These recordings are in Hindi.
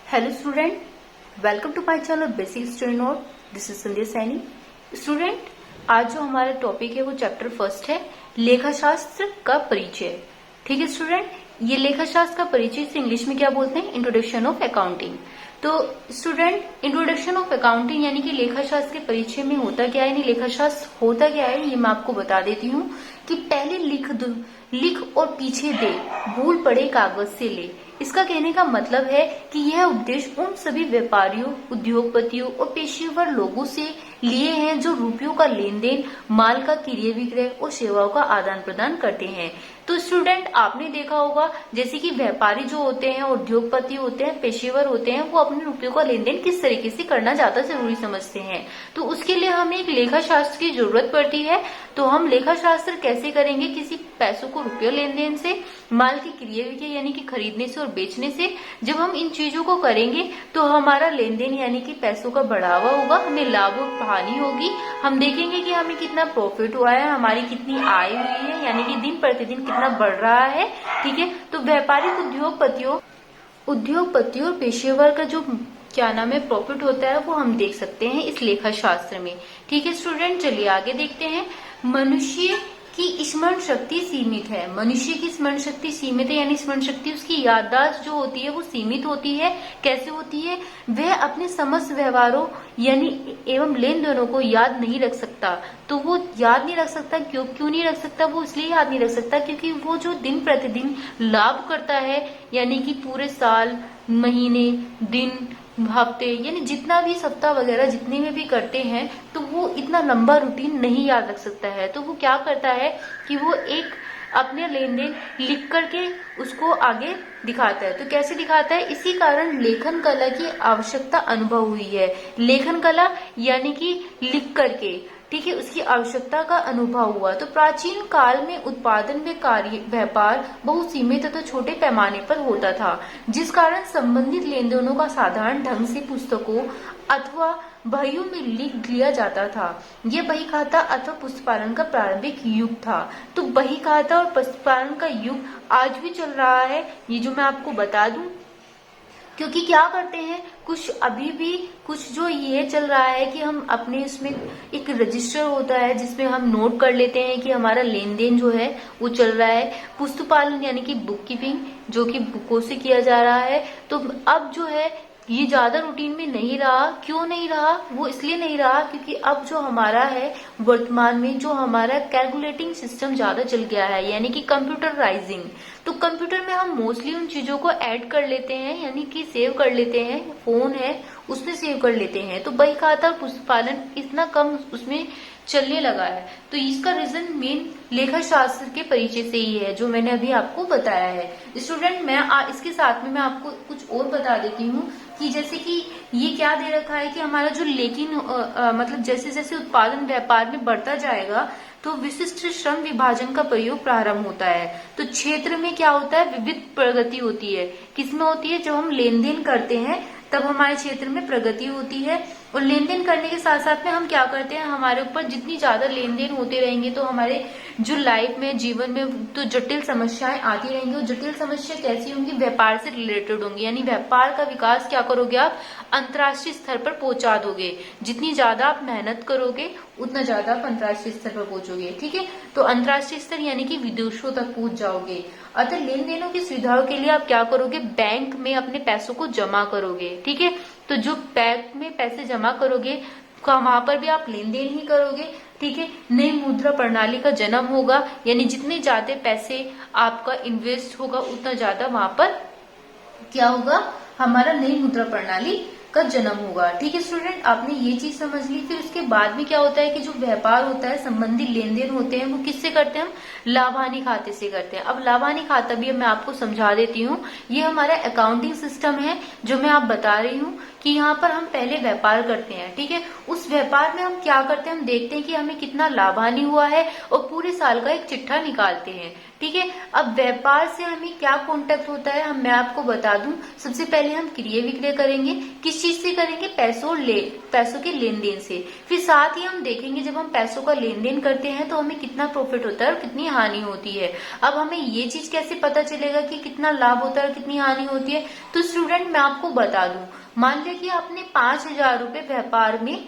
Hello student, welcome to my channel basic study note. This is Sandhya Saini. Student, आज जो हमारा टॉपिक है वो चैप्टर फर्स्ट है, लेखाशास्त्र का परिचय। ठीक है स्टूडेंट, ये लेखाशास्त्र का परिचय से इंग्लिश में क्या बोलते हैं, इंट्रोडक्शन ऑफ अकाउंटिंग। तो स्टूडेंट, इंट्रोडक्शन ऑफ अकाउंटिंग यानी कि लेखाशास्त्र के परिचय में होता क्या है, लेखाशास्त्र होता क्या है, ये मैं आपको बता देती हूँ कि पहले लिख और पीछे दे, भूल पड़े कागज से ले। इसका कहने का मतलब है कि यह उपदेश उन सभी व्यापारियों, उद्योगपतियों और पेशेवर लोगों से लिए हैं जो रुपयों का लेन देन, माल का क्रय विक्रय और सेवाओं का आदान प्रदान करते हैं। तो स्टूडेंट, आपने देखा होगा जैसे कि व्यापारी जो होते हैं, उद्योगपति होते हैं, पेशेवर होते हैं, वो अपने रुपयों का लेन देन किस तरीके से करना ज्यादा जरूरी समझते हैं। तो उसके लिए हमें एक लेखा शास्त्र की जरूरत पड़ती है। तो हम लेखा शास्त्र कैसे करेंगे, किसी पैसों को रुपये लेन देन से, माल की क्रय विक्रय यानी कि खरीदने से और बेचने से। जब हम इन चीजों को करेंगे तो हमारा लेन देन यानी कि पैसों का बढ़ावा होगा, हमें लाभ और हानि होगी। हम देखेंगे कि हमें कितना प्रॉफिट हुआ है, हमारी कितनी आय हुई है, यानी कि दिन प्रतिदिन कितना बढ़ रहा है। ठीक है, तो व्यापारिक उद्योगपतियों और पेशेवर का जो क्या नाम है प्रॉफिट होता है वो हम देख सकते हैं इस लेखा शास्त्र में। ठीक है स्टूडेंट, चलिए आगे देखते हैं। मनुष्य की स्मरण शक्ति सीमित है। मनुष्य की स्मरण शक्ति सीमित है, यानी स्मरण शक्ति, उसकी याददाश्त जो होती है वो सीमित होती है। कैसे होती है, वह अपने समस्त व्यवहारों यानी एवं लेन देनों को याद नहीं रख सकता। तो वो याद नहीं रख सकता, क्यों नहीं रख सकता, वो इसलिए याद नहीं रख सकता क्योंकि वो जो दिन प्रतिदिन लाभ करता है, यानी कि पूरे साल, महीने, दिन, हफ्ते, यानी जितना भी सप्ताह वगैरह जितने में भी करते हैं, तो वो इतना लंबा रूटीन नहीं याद रख सकता है। तो वो क्या करता है कि वो एक अपने लेन देन लिख करके उसको आगे दिखाता है। तो कैसे दिखाता है, इसी कारण लेखन कला की आवश्यकता अनुभव हुई है। लेखन कला यानी कि लिख करके, ठीक है, उसकी आवश्यकता का अनुभव हुआ। तो प्राचीन काल में उत्पादन में कार्य व्यापार बहुत सीमित तथा छोटे पैमाने पर होता था, जिस कारण संबंधित लेन देनों का साधारण ढंग से पुस्तकों अथवा बहियों में लिख लिया जाता था। यह बही खाता अथवा पुस्तकालन का प्रारंभिक युग था। तो बही खाता और पुस्तकालन का युग आज भी चल रहा है, ये जो मैं आपको बता दूं। क्योंकि क्या करते हैं, कुछ अभी भी कुछ जो ये चल रहा है कि हम अपने इसमें एक रजिस्टर होता है जिसमें हम नोट कर लेते हैं कि हमारा लेन देन जो है वो चल रहा है। पुस्तपालन यानी कि बुक कीपिंग जो कि बुकों से किया जा रहा है। तो अब जो है ये ज्यादा रूटीन में नहीं रहा। क्यों नहीं रहा, वो इसलिए नहीं रहा क्योंकि अब जो हमारा है वर्तमान में जो हमारा कैलकुलेटिंग सिस्टम ज्यादा चल गया है, यानी कि कंप्यूटराइजिंग। तो कंप्यूटर में हम मोस्टली उन चीजों को ऐड कर लेते हैं, यानी कि सेव कर लेते हैं, फोन है उसमें सेव कर लेते हैं। तो बही खाता और पुस्तकालन इतना कम उसमें चलने लगा है। तो इसका रीजन मेन लेखा शास्त्र के परिचय से ही है, जो मैंने अभी आपको बताया है। स्टूडेंट, मैं इसके साथ में मैं आपको कुछ और बता देती हूँ कि जैसे कि ये क्या दे रखा है कि हमारा जो मतलब जैसे जैसे उत्पादन व्यापार में बढ़ता जाएगा तो विशिष्ट श्रम विभाजन का प्रयोग प्रारंभ होता है। तो क्षेत्र में क्या होता है, विविध प्रगति होती है। किसमें होती है, जब हम लेन देन करते हैं तब हमारे क्षेत्र में प्रगति होती है। और लेन देन करने के साथ साथ में हम क्या करते हैं, हमारे ऊपर जितनी ज्यादा लेन देन होते रहेंगे तो हमारे जो लाइफ में, जीवन में तो जटिल समस्याएं आती रहेंगी। और जटिल समस्या कैसी होंगी, व्यापार से रिलेटेड होंगी। यानी व्यापार का विकास क्या करोगे आप, अंतर्राष्ट्रीय स्तर पर पहुंचा दोगे। जितनी ज्यादा आप मेहनत करोगे उतना ज्यादा आप अंतर्राष्ट्रीय स्तर पर पहुंचोगे। ठीक है, तो अंतर्राष्ट्रीय स्तर यानी कि विदेशों तक पहुंच जाओगे। अतः लेन देनों की सुविधाओं के लिए आप क्या करोगे, बैंक में अपने पैसों को जमा करोगे। ठीक है, तो जो बैंक में पैसे जमा करोगे वहां पर भी आप लेन देन ही करोगे। ठीक है, नई मुद्रा प्रणाली का जन्म होगा, यानी जितने ज्यादा पैसे आपका इन्वेस्ट होगा उतना ज्यादा वहां पर क्या होगा, हमारा नई मुद्रा प्रणाली का जन्म होगा। ठीक है स्टूडेंट, आपने ये चीज समझ ली। फिर उसके बाद में क्या होता है कि जो व्यापार होता है, संबंधित लेन देन होते हैं, वो किससे करते हैं, हम लाभ हानि खाते से करते हैं। अब लाभ हानि खाता भी मैं आपको समझा देती हूँ। ये हमारा अकाउंटिंग सिस्टम है जो मैं आप बता रही हूँ कि यहाँ पर हम पहले व्यापार करते हैं। ठीक है, उस व्यापार में हम क्या करते हैं, हम देखते हैं कि हमें कितना लाभ हानि हुआ है और पूरे साल का एक चिट्ठा निकालते हैं। ठीक है। अब व्यापार से हमें क्या कॉन्टेक्ट होता है, मैं आपको बता दूं। सबसे पहले हम क्रय विक्रय करेंगे, किस चीज से करेंगे, पैसों के लेन देन से। फिर साथ ही हम देखेंगे जब हम पैसों का लेन देन करते हैं तो हमें कितना प्रॉफिट होता है और कितनी हानि होती है। अब हमें ये चीज कैसे पता चलेगा कि कितना लाभ होता है और कितनी हानि होती है, तो स्टूडेंट मैं आपको बता दूं। मान लिया कि आपने 5,000 रुपए व्यापार में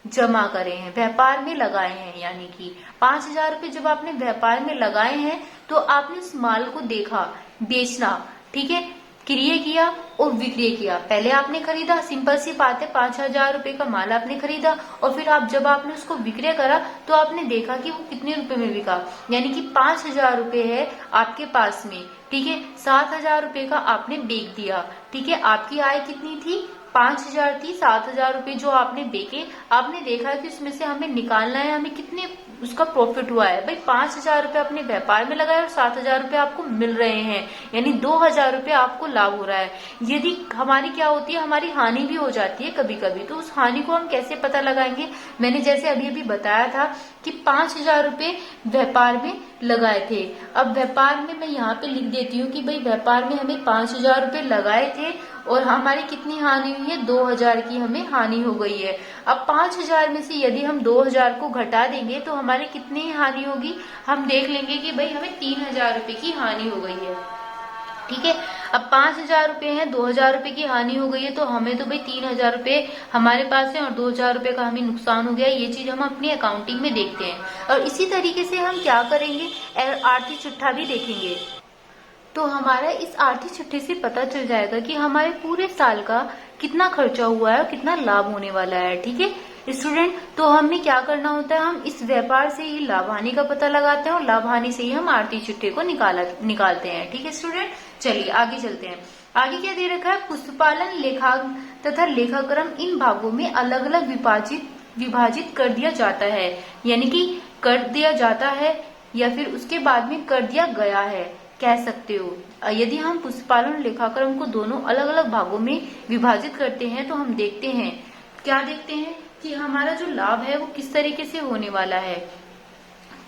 जमा करे हैं, व्यापार में लगाए हैं, यानी कि 5,000 रुपए जब आपने व्यापार में लगाए हैं तो आपने उस माल को देखा, बेचना, ठीक है, क्रय किया और विक्रय किया। पहले आपने खरीदा, सिंपल सी बात है, 5,000 रुपए का माल आपने खरीदा और फिर जब आपने उसको विक्रय करा तो आपने देखा कि वो कितने रुपए में बिका, यानी कि 5,000 रुपए है आपके पास में, ठीक है। 7,000 रुपए का आपने बेच दिया, ठीक है। आपकी आय कितनी थी, 5,000 थी, 7,000 रुपए जो आपने बेचे, आपने देखा कि उसमें से हमें निकालना है, हमें कितने उसका प्रॉफिट हुआ है। भाई 5,000 रुपए अपने व्यापार में लगाए और 7,000 रुपए आपको मिल रहे हैं, यानी 2,000 रुपए आपको लाभ हो रहा है। यदि हमारी क्या होती है, हमारी हानि भी हो जाती है कभी कभी, तो उस हानि को हम कैसे पता लगाएंगे। मैंने जैसे अभी अभी बताया था कि 5,000 रुपए व्यापार में लगाए थे। अब व्यापार में मैं यहाँ पे लिख देती हूँ कि भाई व्यापार में हमें 5,000 रुपए लगाए थे और हमारी कितनी हानि हुई है, 2,000 की हमें हानि हो गई है। अब 5,000 में से यदि हम 2,000 को घटा देंगे तो हमारी कितनी हानि होगी, हम देख लेंगे कि भाई हमें 3,000 रुपए की हानि हो गई है, ठीक है। अब 5,000 रुपए है, 2,000 रुपए की हानि हो गई है, तो हमें तो भाई 3,000 रुपए हमारे पास है और 2,000 रुपए का हमें नुकसान हो गया। ये चीज हम अपनी अकाउंटिंग में देखते हैं। और इसी तरीके से हम क्या करेंगे, आर्थिक चिट्ठा भी देखेंगे, तो हमारा इस आर्थिक चिट्ठी से पता चल जाएगा कि हमारे पूरे साल का कितना खर्चा हुआ है और कितना लाभ होने वाला है, ठीक है स्टूडेंट। तो हमें क्या करना होता है, हम इस व्यापार से ही लाभ हानि का पता लगाते हैं और लाभ हानि से ही हम आर्थिक चिट्ठी को निकालते हैं, ठीक है स्टूडेंट। चलिए आगे चलते हैं। आगे क्या दे रखा है, पुस्तपालन, लेखा तथा लेखाक्रम इन भागों में अलग अलग विभाजित कर दिया जाता है, यानी कि कर दिया जाता है या फिर उसके बाद में कर दिया गया है, कह सकते हो। यदि हम पुस्तपालन लेखाक्रम को दोनों अलग अलग भागों में विभाजित करते हैं तो हम देखते हैं, क्या देखते हैं कि हमारा जो लाभ है वो किस तरीके से होने वाला है,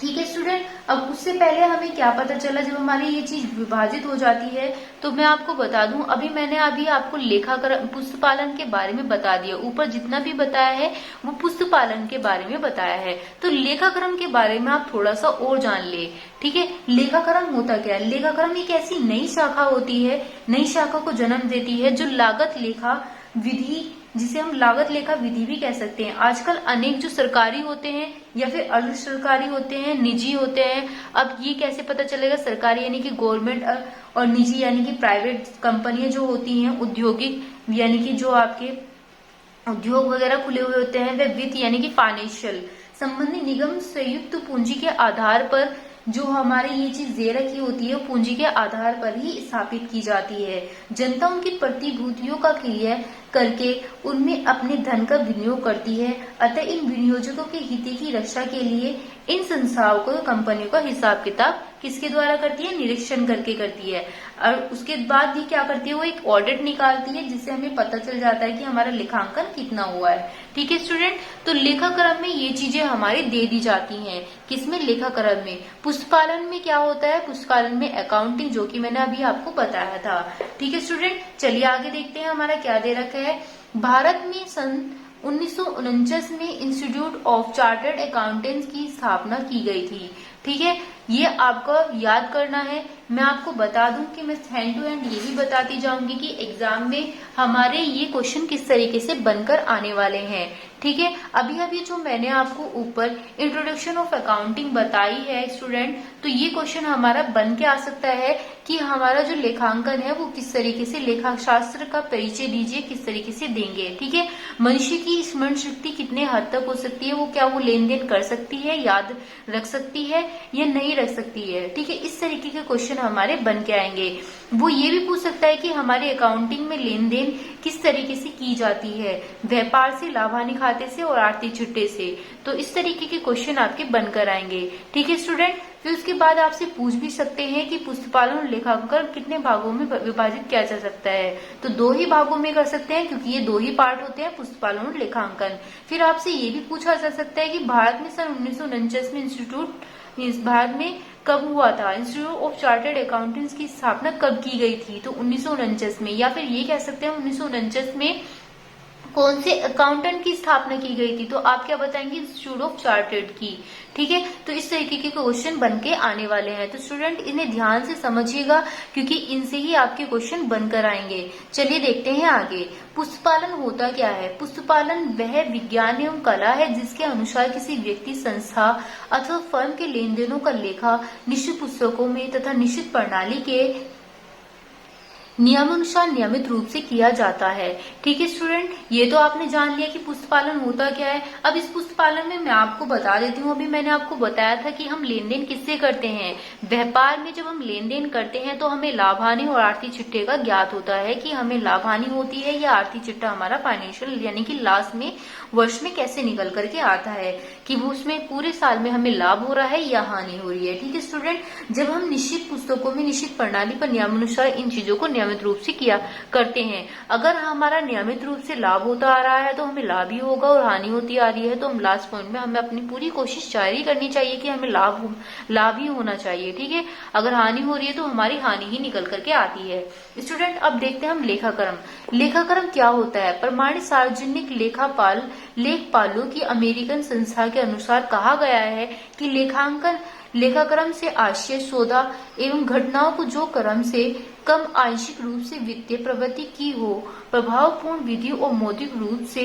ठीक है स्टूडेंट। अब उससे पहले हमें क्या पता चला, जब हमारी ये चीज विभाजित हो जाती है तो मैं आपको बता दूं, अभी आपको लेखाक्रम पुस्तपालन के बारे में बता दिया, ऊपर जितना भी बताया है वो पुस्तपालन के बारे में बताया है। तो लेखाक्रम के बारे में आप थोड़ा सा और जान ले, ठीक है। लेखाक्रम होता क्या है, लेखाक्रम एक ऐसी नई शाखा होती है, नई शाखा को जन्म देती है जो लागत लेखा विधि, जिसे हम लागत लेखा विधि भी कह सकते हैं। आजकल अनेक जो सरकारी होते हैं या फिर अर्ध सरकारी होते हैं, निजी होते हैं। अब ये कैसे पता चलेगा, सरकारी यानी कि गवर्नमेंट और निजी यानी कि प्राइवेट कंपनियां जो होती हैं, औद्योगिक यानी कि जो आपके उद्योग वगैरह खुले हुए होते हैं, वे वित्त यानी कि फाइनेंशियल संबंधी निगम संयुक्त पूंजी के आधार पर जो हमारे ये चीज दे रखी होती है पूंजी के आधार पर ही स्थापित की जाती है। जनता उनकी प्रतिभूतियों का क्रय करके उनमें अपने धन का विनियोग करती है। अतः इन विनियोजकों के हित की रक्षा के लिए इन संस्थाओं को, कंपनियों का हिसाब किताब किसके द्वारा करती है, निरीक्षण करके करती है। और उसके बाद ये क्या करती है, वो एक ऑडिट निकालती है जिससे हमें पता चल जाता है कि हमारा लेखांकन कितना हुआ है, ठीक है स्टूडेंट। तो लेखाक्रम में ये चीजें हमारी दे दी जाती हैं, किसमें, लेखाक्रम में। पुस्तपालन में क्या होता है, पुस्तपालन में अकाउंटिंग, जो कि मैंने अभी आपको बताया था, ठीक है स्टूडेंट। चलिए आगे देखते हैं हमारा क्या दे रखा है। भारत में सन 1949 में इंस्टीट्यूट ऑफ चार्टर्ड अकाउंटेंट्स की स्थापना की गई थी, ठीक है। ये आपको याद करना है। मैं आपको बता दूं कि मैं हैंड टू हैंड ये भी बताती जाऊंगी कि एग्जाम में हमारे ये क्वेश्चन किस तरीके से बनकर आने वाले हैं, ठीक है। अभी अभी जो मैंने आपको ऊपर इंट्रोडक्शन ऑफ अकाउंटिंग बताई है स्टूडेंट, तो ये क्वेश्चन हमारा बन के आ सकता है कि हमारा जो लेखांकन है वो किस तरीके से, लेखा शास्त्र का परिचय दीजिए किस तरीके से देंगे, ठीक है। मनुष्य की स्मरण शक्ति कितने हद तक हो सकती है, वो क्या वो लेन देन कर सकती है, याद रख सकती है या नहीं रख सकती है, ठीक है। इस तरीके के क्वेश्चन हमारे बन के आएंगे। वो ये भी पूछ सकता है कि हमारे अकाउंटिंग में लेन देन किस तरीके से की जाती है, व्यापार से, लाभ हानि खाते से और आर्थिक चिट्ठे से। तो इस तरीके के क्वेश्चन आपके बनकर आएंगे, ठीक है स्टूडेंट। फिर उसके बाद आपसे पूछ भी सकते हैं कि पुस्तपालन और लेखांकन कितने भागों में विभाजित किया जा सकता है, तो 2 ही भागों में कर सकते हैं क्योंकि ये 2 ही पार्ट होते हैं, पुस्तपालन और लेखांकन। फिर आपसे ये भी पूछा जा सकता है कि भारत में सन 1949 में इंस्टीट्यूट, भारत में कब हुआ था, इंस्टीट्यूट ऑफ चार्टर्ड अकाउंटेंट्स की स्थापना कब की गई थी, तो 1949 में, या फिर ये कह सकते हैं 1949 में कौन से अकाउंटेंट की स्थापना की गई थी, तो आप क्या बताएंगे, इंस्टीट्यूट ऑफ चार्टर्ड की। ठीक है, तो इस तरीके के क्वेश्चन बन के आने वाले हैं, तो स्टूडेंट इन्हें ध्यान से समझिएगा क्योंकि इनसे ही आपके क्वेश्चन बनकर आएंगे। चलिए देखते हैं आगे। पुस्तपालन होता क्या है? पुस्तपालन वह विज्ञान एवं कला है जिसके अनुसार किसी व्यक्ति, संस्था अथवा फर्म के लेन देनों का लेखा निश्चित पुस्तकों में तथा निश्चित प्रणाली के नियमानुसार नियमित रूप से किया जाता है। ठीक है स्टूडेंट, ये तो आपने जान लिया कि पुस्तपालन होता क्या है। अब इस पुस्तपालन में मैं आपको बता देती हूँ, अभी मैंने आपको बताया था कि हम लेन देन किससे करते हैं। व्यापार में जब हम लेन देन करते हैं तो हमें लाभ हानि और आर्थिक चिट्ठे का ज्ञात होता है कि हमें लाभ हानि होती है या आर्थिक चिट्ठा हमारा फाइनेंशियल यानी कि लास्ट में वर्ष में कैसे निकल करके आता है, कि वो उसमें पूरे साल में हमें लाभ हो रहा है या हानि हो रही है। ठीक है स्टूडेंट, जब हम निश्चित पुस्तकों में निश्चित प्रणाली पर नियमानुसार इन चीजों को नियमित रूप से किया करते हैं, अगर हमारा नियमित रूप से लाभ होता आ रहा है तो हमें लाभ ही होगा, और हानि होती आ रही है तो हम लास्ट पॉइंट में हमें अपनी पूरी कोशिश जारी करनी चाहिए कि हमें लाभ ही होना चाहिए। ठीक है, अगर हानि हो रही है तो हमारी हानि ही निकल करके आती है। स्टूडेंट अब देखते हैं हम लेखाक्रम। लेखाक्रम क्या होता है? प्रमाणित सार्वजनिक लेखपालों की अमेरिकन संस्था के अनुसार कहा गया है कि लेखाक्रम से आशय, सौदा एवं घटनाओं को जो क्रम से कम आंशिक रूप से वित्तीय प्रवृत्ति की हो, प्रभावपूर्ण विधि और मौलिक रूप से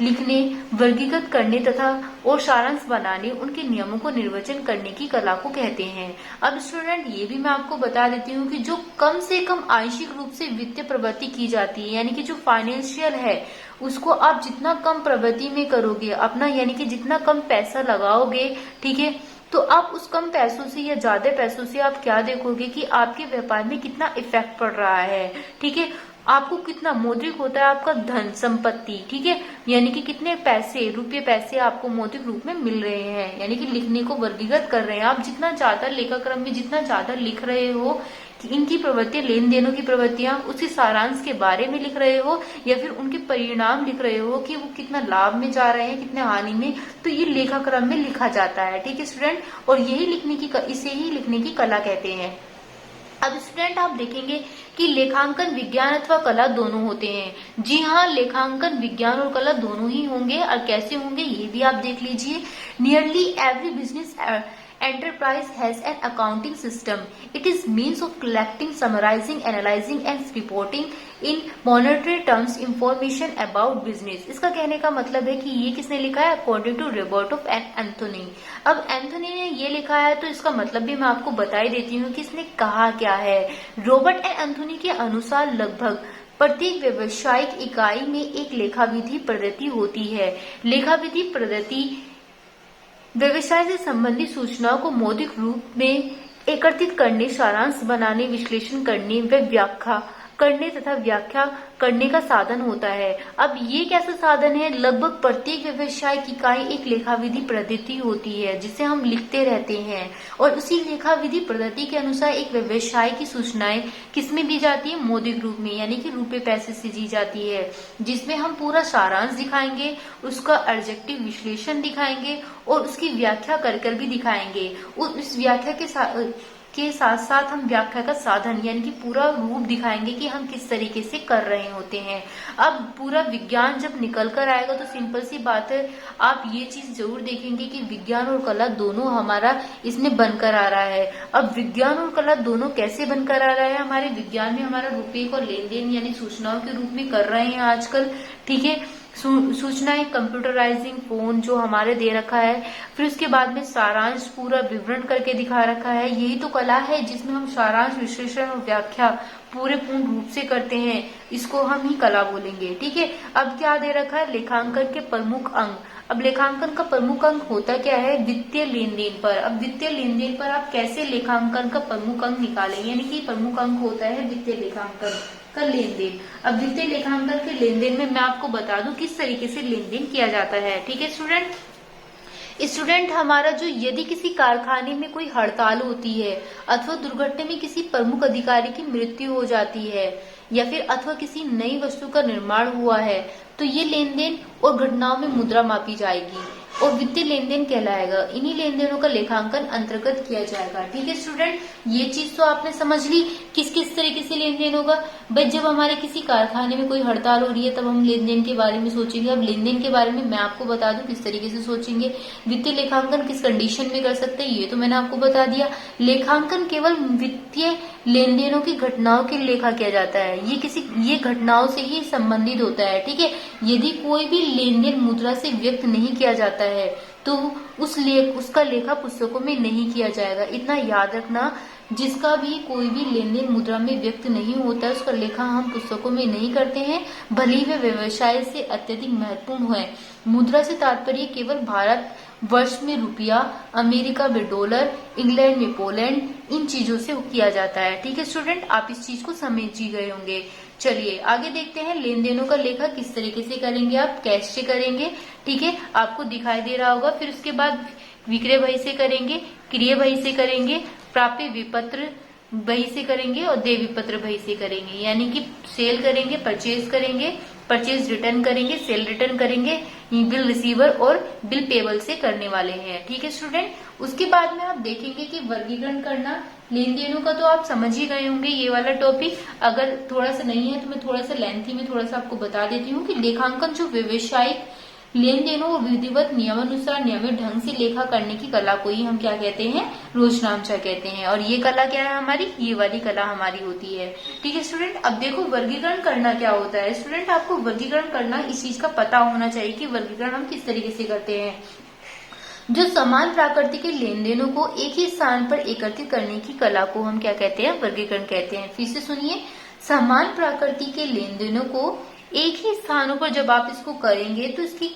लिखने, वर्गीकृत करने तथा और सारांश बनाने, उनके नियमों को निर्वचन करने की कला को कहते हैं। अब स्टूडेंट ये भी मैं आपको बता देती हूँ कि जो कम से कम आंशिक रूप से वित्तीय प्रवृत्ति की जाती है, यानी कि जो फाइनेंशियल है उसको आप जितना कम प्रवृत्ति में करोगे अपना, यानी कि जितना कम पैसा लगाओगे, ठीक है, तो आप उस कम पैसों से या ज्यादा पैसों से आप क्या देखोगे कि आपके व्यापार में कितना इफेक्ट पड़ रहा है। ठीक है, आपको कितना मौद्रिक होता है आपका धन संपत्ति। ठीक है, यानी कि कितने रुपए पैसे आपको मौद्रिक रूप में मिल रहे हैं, यानी कि लिखने को वर्गीकृत कर रहे हैं। आप जितना ज्यादा लेखाक्रम में जितना ज्यादा लिख रहे हो कि इनकी प्रवृत्ति, लेन देनों की प्रवृत्तियां, उसके सारांश के बारे में लिख रहे हो या फिर उनके परिणाम लिख रहे हो कि वो कितना लाभ में जा रहे हैं, कितने हानि में, तो ये लेखाक्रम में लिखा जाता है। ठीक है स्टूडेंट, और इसे ही लिखने की कला कहते हैं। अब स्टूडेंट आप देखेंगे कि लेखांकन विज्ञान अथवा कला दोनों होते हैं। जी हाँ, लेखांकन विज्ञान और कला दोनों ही होंगे, और कैसे होंगे ये भी आप देख लीजिए। Nearly every business enterprise has an accounting system. It is means of collecting, summarizing, analyzing and reporting in monetary terms information about business. इसका कहने का मतलब है कि ये किसने लिखा है? According to Roberto and Anthony. अब एंथोनी ने ये लिखा है तो इसका मतलब भी मैं आपको बता ही देती हूँ कि इसने कहा क्या है। रॉबर्ट एंड एंथोनी के अनुसार लगभग प्रत्येक व्यवसायिक इकाई में एक लेखाविधि पद्धति होती है। लेखाविधि पद्धति व्यवसाय से संबंधित सूचनाओं को मौलिक रूप में एकत्रित करने, सारांश बनाने, विश्लेषण करने व व्याख्या करने तथा व्याख्या करने का साधन होता है। अब ये कैसा साधन है? लगभग प्रत्येक व्यवसाय की इकाई एक लेखाविधि पद्धति होती है जिसे हम लिखते रहते हैं, और उसी लेखाविधि पद्धति के अनुसार एक व्यवसाय की सूचनाएं किसमें दी जाती है? मौलिक रूप में, यानी कि रुपए पैसे से दी जाती है, जिसमें हम पूरा सारांश दिखाएंगे, उसका ऑब्जेक्टिव विश्लेषण दिखाएंगे और उसकी व्याख्या कर भी दिखाएंगे। उस व्याख्या के साथ साथ हम व्याख्या का साधन यानी कि पूरा रूप दिखाएंगे कि हम किस तरीके से कर रहे होते हैं। अब पूरा विज्ञान जब निकल कर आएगा तो सिंपल सी बात है, आप ये चीज जरूर देखेंगे कि विज्ञान और कला दोनों हमारा इसमें बनकर आ रहा है। अब विज्ञान और कला दोनों कैसे बनकर आ रहा है? हमारे विज्ञान में हमारा रुपये को लेन देन यानी सूचनाओं के रूप में कर रहे हैं आजकल, ठीक है, सूचनाएं कंप्यूटराइजिंग फोन जो हमारे दे रखा है, फिर उसके बाद में सारांश पूरा विवरण करके दिखा रखा है। यही तो कला है जिसमें हम सारांश, विश्लेषण और व्याख्या पूरे पूर्ण रूप से करते हैं, इसको हम ही कला बोलेंगे। ठीक है, अब क्या दे रखा है? लेखांकन के प्रमुख अंग। अब लेखांकन का प्रमुख अंग होता क्या है? वित्तीय लेन देन पर। अब वित्तीय लेन देन पर आप कैसे लेखांकन का प्रमुख अंग निकालेंगे, यानी कि प्रमुख अंग होता है वित्तीय लेखांकन का लेन देन। अब वित्तीय लेखांकन के लेन देन में मैं आपको बता दूं किस तरीके से लेन देन किया जाता है। ठीक है स्टूडेंट, हमारा जो यदि किसी कारखाने में कोई हड़ताल होती है अथवा दुर्घटना में किसी प्रमुख अधिकारी की मृत्यु हो जाती है या फिर अथवा किसी नई वस्तु का निर्माण हुआ है तो ये लेन देन और घटनाओं में मुद्रा मापी जाएगी। और वित्तीय लेन देन कहलाएगा। इन्हीं लेन देनों का लेखांकन अंतर्गत किया जाएगा। ठीक है स्टूडेंट, ये चीज तो आपने समझ ली किस किस तरीके से लेन देन होगा। भाई जब हमारे किसी कारखाने में कोई हड़ताल हो रही है तब हम लेन देन के बारे में सोचेंगे। अब लेन देन के बारे में मैं आपको बता दूं किस तरीके से सोचेंगे। वित्तीय लेखांकन किस कंडीशन में कर सकते हैं ये तो मैंने आपको बता दिया। लेखांकन केवल वित्तीय लेन देनों की घटनाओं के लेखा किया जाता है, ये घटनाओं से ही संबंधित होता है। ठीक है, यदि कोई भी लेन देन मुद्रा से व्यक्त नहीं किया जाता है तो उसका लेखा पुस्तकों में नहीं किया जाएगा। इतना याद रखना, जिसका भी कोई भी लेन देन मुद्रा में व्यक्त नहीं होता है उसका लेखा हम पुस्तकों में नहीं करते हैं, भले ही वे व्यवसाय से अत्यधिक महत्वपूर्ण है। मुद्रा से तात्पर्य केवल भारत वर्ष में रुपया, अमेरिका में डॉलर, इंग्लैंड में पोलैंड, इन चीजों से किया जाता है। ठीक है स्टूडेंट, आप इस चीज को समझ ही गए होंगे। चलिए आगे देखते हैं लेन देनों का लेखा किस तरीके से करेंगे। आप कैश से करेंगे, ठीक है, आपको दिखाई दे रहा होगा। फिर उसके बाद विक्रय बही से करेंगे, क्रय बही से करेंगे, प्राप्य विपत्र बही से करेंगे और देय विपत्र बही से करेंगे। यानी कि सेल करेंगे, परचेज करेंगे, परचेज रिटर्न करेंगे, सेल रिटर्न करेंगे, बिल रिसीवर और बिल पेबल से करने वाले हैं। ठीक है स्टूडेंट, उसके बाद में आप देखेंगे कि वर्गीकरण करना लेन देनों का तो आप समझ ही गए होंगे ये वाला टॉपिक। अगर थोड़ा सा नहीं है तो मैं थोड़ा सा लेंथी में थोड़ा सा आपको बता देती हूँ कि लेखांकन जो व्यवसायिक लेन देनों और विधिवत नियमानुसार नियमित ढंग से लेखा करने की कला को ही हम क्या कहते हैं, रोजनामचा कहते हैं। और ये कला क्या है हमारी, ये वाली कला हमारी होती है। ठीक है स्टूडेंट, अब देखो वर्गीकरण करना क्या होता है। स्टूडेंट आपको वर्गीकरण करना इस चीज का पता होना चाहिए कि वर्गीकरण हम किस तरीके से करते हैं। जो समान प्रकृति के लेन देनों को एक ही स्थान पर एकत्रित करने की कला को हम क्या कहते हैं, वर्गीकरण कहते हैं। फिर से सुनिए, समान प्रकृति के लेन देनों को एक ही स्थानों पर जब आप इसको करेंगे तो इसकी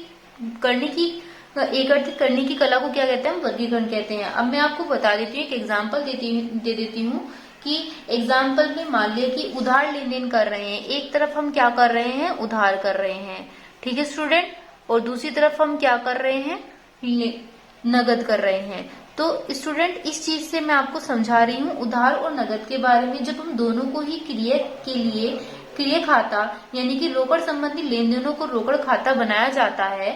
एकत्रित करने की कला को क्या कहते हैं, हम वर्गीकरण कहते हैं। अब मैं आपको बता देती हूँ, एक एग्जाम्पल दे देती हूँ कि एग्जाम्पल में मान लिया कि उधार लेन देन कर रहे हैं। एक तरफ हम क्या कर रहे हैं, उधार कर रहे हैं, ठीक है स्टूडेंट, और दूसरी तरफ हम क्या कर रहे हैं, नगद कर रहे हैं। तो स्टूडेंट इस चीज से मैं आपको समझा रही हूँ उधार और नगद के बारे में। जब हम दोनों को ही क्रिया के लिए क्रिय खाता यानी कि रोकड़ संबंधी लेन देनों को रोकड़ खाता बनाया जाता है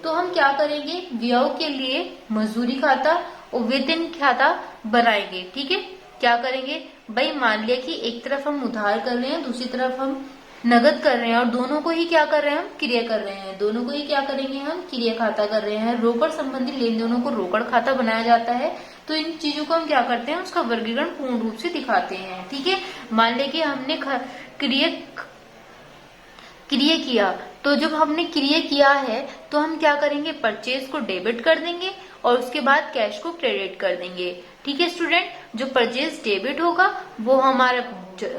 तो हम क्या करेंगे, व्यय के लिए मजदूरी खाता और वेतन खाता बनाएंगे। ठीक है, क्या करेंगे भाई, मान लिया कि एक तरफ हम उधार कर रहे हैं, दूसरी तरफ हम नगद कर रहे हैं और दोनों को ही क्या कर रहे हैं, हम क्रिया कर रहे हैं। दोनों को ही क्या करेंगे, हम क्रिया खाता कर रहे हैं। रोकड़ संबंधी लेन देनों को रोकड़ खाता बनाया जाता है। तो इन चीजों को हम क्या करते हैं, उसका वर्गीकरण पूर्ण रूप से दिखाते हैं। ठीक है, मान लिया कि हमने क्रिया किया, तो जब हमने क्रिया किया है तो हम क्या करेंगे, परचेज को डेबिट कर देंगे और उसके बाद कैश को क्रेडिट कर देंगे। ठीक है स्टूडेंट, जो परचेज डेबिट होगा वो हमारा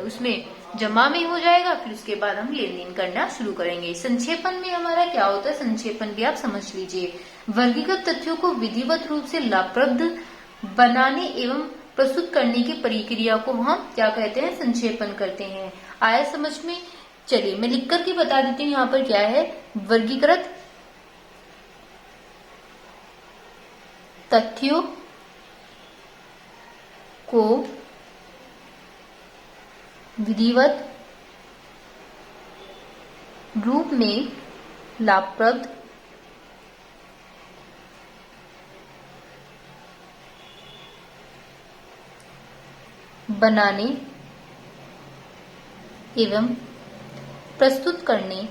उसमें जमा में हो जाएगा, फिर उसके बाद हम लेन देन करना शुरू करेंगे। संक्षेपण में हमारा क्या होता है, संक्षेपण भी आप समझ लीजिए। वर्गीकृत तथ्यों को विधिवत रूप से लाभप्रद बनाने एवं प्रस्तुत करने की प्रक्रिया को हम क्या कहते हैं, संक्षेपण करते हैं। आया समझ में? चलिए मैं लिख करके बता देती हूँ यहाँ पर क्या है, वर्गीकृत तथ्यों को विधिवत रूप में लाभप्रद बनाने एवं प्रस्तुत करने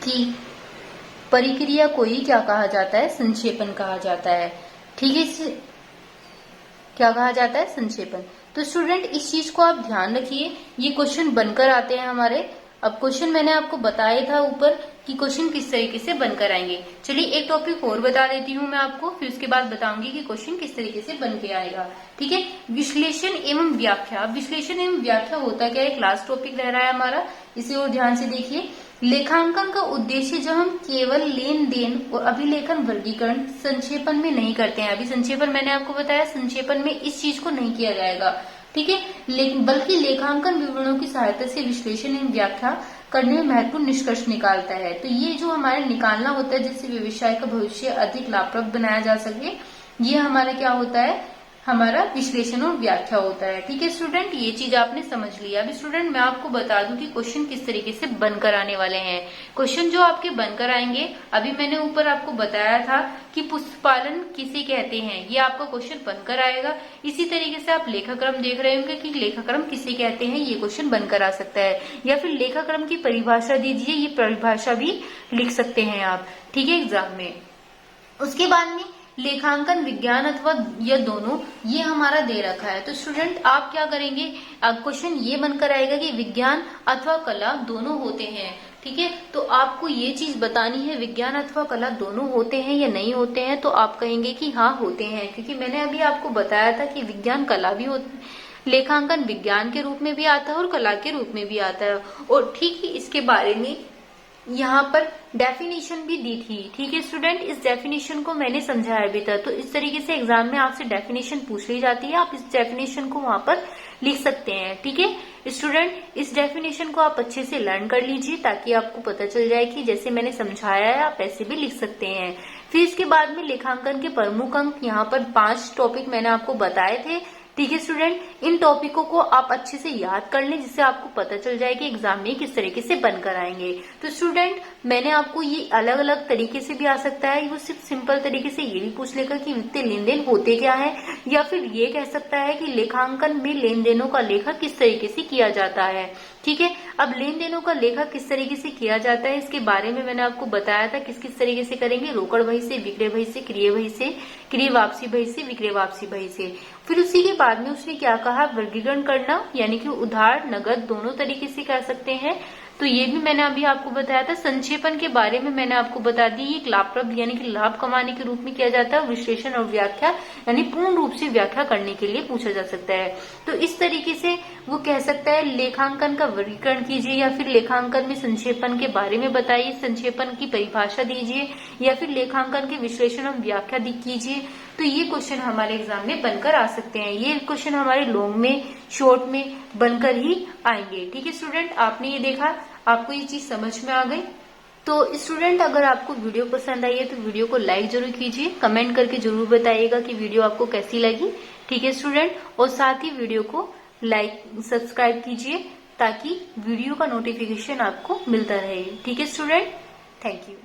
की प्रक्रिया को ही क्या कहा जाता है, संक्षेपण कहा जाता है। ठीक है, इसे क्या कहा जाता है, संक्षेपण। तो स्टूडेंट इस चीज को आप ध्यान रखिए, ये क्वेश्चन बनकर आते हैं हमारे। अब क्वेश्चन मैंने आपको बताया था ऊपर कि क्वेश्चन किस तरीके से बनकर आएंगे। चलिए एक टॉपिक और बता देती हूँ मैं आपको, फिर उसके बाद बताऊंगी कि क्वेश्चन किस तरीके से बन के आएगा। ठीक है, विश्लेषण एवं व्याख्या। विश्लेषण एवं व्याख्या होता क्या है, क्लास टॉपिक रह रहा है हमारा, इसे और ध्यान से देखिए। लेखांकन का उद्देश्य जब हम केवल लेन देन और अभिलेखन वर्गीकरण संक्षेपण में नहीं करते हैं, अभी संक्षेपण मैंने आपको बताया, संक्षेपण में इस चीज को नहीं किया जाएगा। ठीक है, लेकिन बल्कि लेखांकन विवरणों की सहायता से विश्लेषण एवं व्याख्या करने में महत्वपूर्ण निष्कर्ष निकालता है। तो ये जो हमारे निकालना होता है जिससे व्यवसाय का भविष्य अधिक लाभप्रद बनाया जा सके, ये हमारा क्या होता है, हमारा विश्लेषण और व्याख्या होता है। ठीक है स्टूडेंट, ये चीज आपने समझ लिया। अब स्टूडेंट मैं आपको बता दूं कि क्वेश्चन किस तरीके से बनकर आने वाले हैं। क्वेश्चन जो आपके बनकर आएंगे, अभी मैंने ऊपर आपको बताया था कि पुष्पपालन किसे कहते हैं, ये आपका क्वेश्चन बनकर आएगा। इसी तरीके से आप लेखाक्रम देख रहे होंगे कि लेखाक्रम किसे कहते हैं, ये क्वेश्चन बनकर आ सकता है। या फिर लेखाक्रम की परिभाषा दीजिए, ये परिभाषा भी लिख सकते हैं आप, ठीक है, एग्जाम में। उसके बाद में लेखांकन विज्ञान अथवा यह दोनों, ये हमारा दे रखा है। तो स्टूडेंट आप क्या करेंगे, क्वेश्चन ये बनकर आएगा कि विज्ञान अथवा कला दोनों होते हैं। ठीक है, तो आपको ये चीज बतानी है विज्ञान अथवा कला दोनों होते हैं या नहीं होते हैं। तो आप कहेंगे कि हाँ होते हैं, क्योंकि मैंने अभी आपको बताया था कि विज्ञान कला भी होती, लेखांकन विज्ञान के रूप में भी आता है और कला के रूप में भी आता है। और ठीक ही इसके बारे में यहाँ पर डेफिनेशन भी दी थी। ठीक है स्टूडेंट, इस डेफिनेशन को मैंने समझाया भी था। तो इस तरीके से एग्जाम में आपसे डेफिनेशन पूछ ली जाती है, आप इस डेफिनेशन को वहां पर लिख सकते हैं। ठीक है स्टूडेंट, इस डेफिनेशन को आप अच्छे से लर्न कर लीजिए ताकि आपको पता चल जाए कि जैसे मैंने समझाया है आप ऐसे भी लिख सकते हैं। फिर इसके बाद में लेखांकन के प्रमुख अंक, यहाँ पर 5 टॉपिक मैंने आपको बताए थे। ठीक है स्टूडेंट, इन टॉपिकों को आप अच्छे से याद कर लें जिससे आपको पता चल जाए कि एग्जाम में किस तरीके से बनकर आएंगे। तो स्टूडेंट मैंने आपको ये अलग अलग तरीके से भी आ सकता है, वो सिर्फ सिंपल तरीके से ये भी पूछ लेगा कि वित्तीय लेन देन होते क्या है, या फिर ये कह सकता है कि लेखांकन में लेन देनों का लेखा किस तरीके से किया जाता है। ठीक है, अब लेन देनों का लेखा किस तरीके से किया जाता है इसके बारे में मैंने आपको बताया था, किस किस तरीके से करेंगे, रोकड़ बही से, विक्रय बही से, क्रिय बही से, क्रिय वापसी बही से, विक्रय वापसी बही से। फिर उसी के बाद में उसने क्या कहा, वर्गीकरण करना, यानी कि उधार नगद दोनों तरीके से कर सकते हैं। तो ये भी मैंने अभी आपको बताया था। संक्षेपण के बारे में मैंने आपको बता दी, एक लाभप्रद यानी कि लाभ कमाने के रूप में किया जाता है। विश्लेषण और व्याख्या यानी पूर्ण रूप से व्याख्या करने के लिए पूछा जा सकता है। तो इस तरीके से वो कह सकता है लेखांकन का वर्गीकरण कीजिए, या फिर लेखांकन में संक्षेपण के बारे में बताइए, संक्षेपण की परिभाषा दीजिए, या फिर लेखांकन के विश्लेषण और व्याख्या कीजिए। तो ये क्वेश्चन हमारे एग्जाम में बनकर आ सकते हैं। ये क्वेश्चन हमारे लॉन्ग में, शॉर्ट में बनकर ही आएंगे। ठीक है स्टूडेंट, आपने ये देखा, आपको ये चीज समझ में आ गई। तो स्टूडेंट अगर आपको वीडियो पसंद आई है तो वीडियो को लाइक जरूर कीजिए, कमेंट करके जरूर बताइएगा कि वीडियो आपको कैसी लगी। ठीक है स्टूडेंट, और साथ ही वीडियो को लाइक सब्सक्राइब कीजिए ताकि वीडियो का नोटिफिकेशन आपको मिलता रहे। ठीक है स्टूडेंट, थैंक यू।